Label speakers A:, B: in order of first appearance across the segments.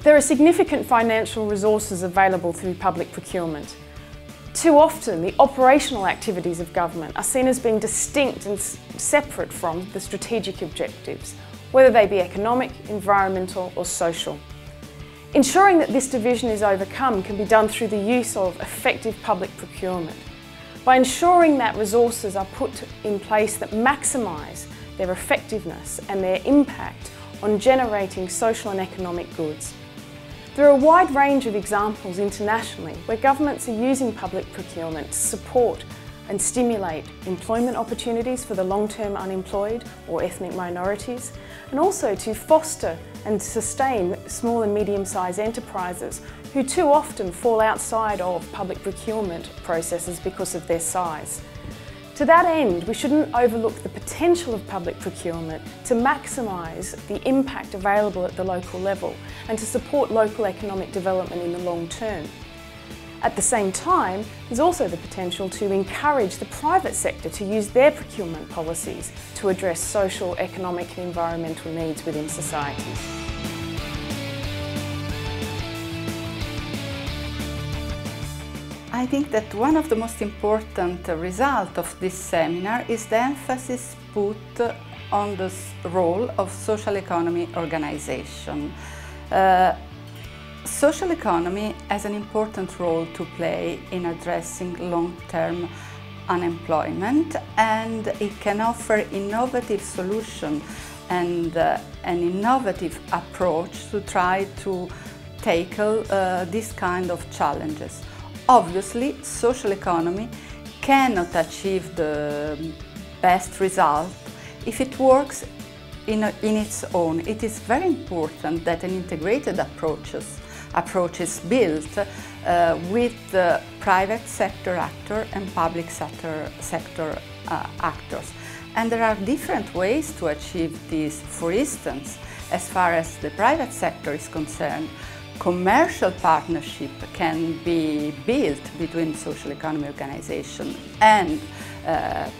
A: There are significant financial resources available through public procurement. Too often, the operational activities of government are seen as being distinct and separate from the strategic objectives, whether they be economic, environmental or social. Ensuring that this division is overcome can be done through the use of effective public procurement, by ensuring that resources are put in place that maximise their effectiveness and their impact on generating social and economic goods. There are a wide range of examples internationally where governments are using public procurement to support and stimulate employment opportunities for the long-term unemployed or ethnic minorities, and also to foster and sustain small and medium-sized enterprises who too often fall outside of public procurement processes because of their size. To that end, we shouldn't overlook the potential of public procurement to maximise the impact available at the local level and to support local economic development in the long term. At the same time, there's also the potential to encourage the private sector to use their procurement policies to address social, economic and environmental needs within societies.
B: I think that one of the most important results of this seminar is the emphasis put on the role of social economy organization. Social economy has an important role to play in addressing long-term unemployment, and it can offer innovative solutions and an innovative approach to try to tackle this kind of challenges. Obviously, social economy cannot achieve the best result if it works in its own. It is very important that an integrated approach is built with the private sector actor and public sector actors. And there are different ways to achieve this. For instance, as far as the private sector is concerned, commercial partnership can be built between social economy organization and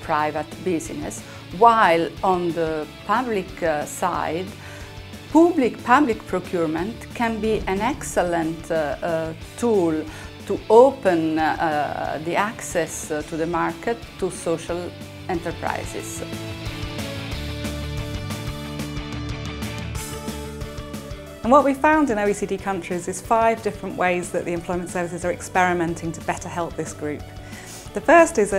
B: private business, while on the public side, public procurement can be an excellent tool to open the access to the market to social enterprises.
C: And what we found in OECD countries is 5 different ways that the employment services are experimenting to better help this group. The first is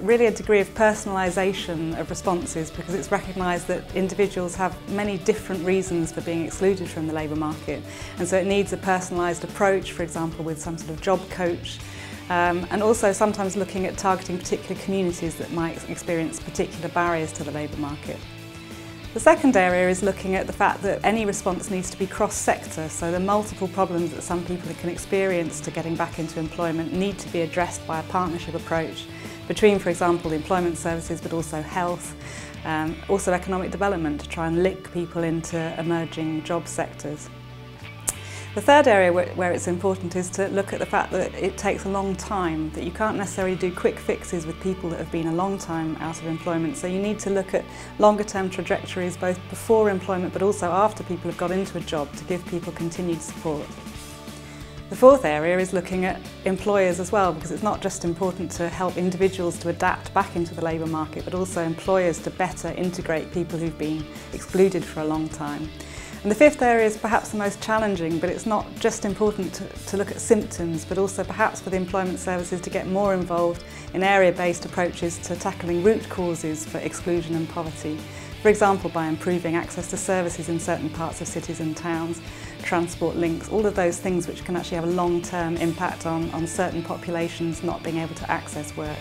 C: really a degree of personalisation of responses, because it's recognised that individuals have many different reasons for being excluded from the labour market, and so it needs a personalised approach, for example with some sort of job coach, and also sometimes looking at targeting particular communities that might experience particular barriers to the labour market. The second area is looking at the fact that any response needs to be cross-sector, so the multiple problems that some people can experience to getting back into employment need to be addressed by a partnership approach between, for example, the employment services, but also health, also economic development, to try and link people into emerging job sectors. The third area where it's important is to look at the fact that it takes a long time, that you can't necessarily do quick fixes with people that have been a long time out of employment, so you need to look at longer term trajectories both before employment but also after people have got into a job to give people continued support. The fourth area is looking at employers as well, because it's not just important to help individuals to adapt back into the labour market, but also employers to better integrate people who've been excluded for a long time. And the fifth area is perhaps the most challenging, but it's not just important to look at symptoms, but also perhaps for the employment services to get more involved in area-based approaches to tackling root causes for exclusion and poverty. For example, by improving access to services in certain parts of cities and towns, transport links, all of those things which can actually have a long-term impact on certain populations not being able to access work.